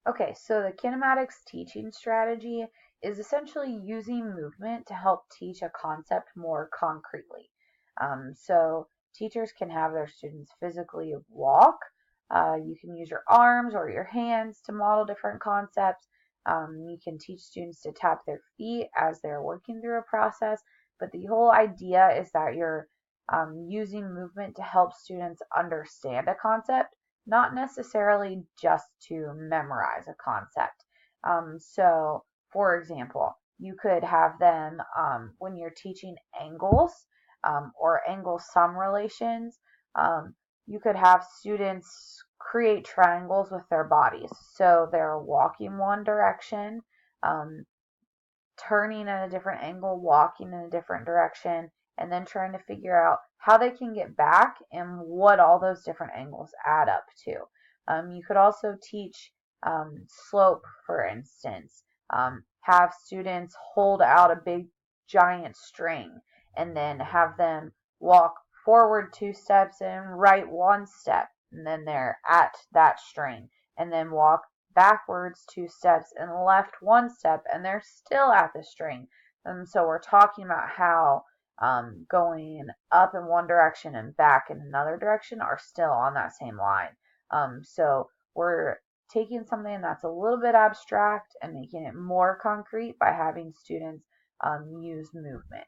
Okay, so the kinematics teaching strategy is essentially using movement to help teach a concept more concretely. So teachers can have their students physically walk. You can use your arms or your hands to model different concepts. You can teach students to tap their feet as they're working through a process. But the whole idea is that you're using movement to help students understand a concept, not necessarily just to memorize a concept. So, for example, you could have them when you're teaching angles or angle sum relations, um, you could have students create triangles with their bodies. So they're walking one direction, um, turning at a different angle, walking in a different direction, and then trying to figure out how they can get back and what all those different angles add up to. You could also teach slope, for instance. Have students hold out a big giant string and then have them walk forward 2 steps and right 1 step, and then they're at that string, and then walk backwards 2 steps and left 1 step, and they're still at the string. So we're talking about how going up in one direction and back in another direction are still on that same line. So we're taking something that's a little bit abstract and making it more concrete by having students use movement.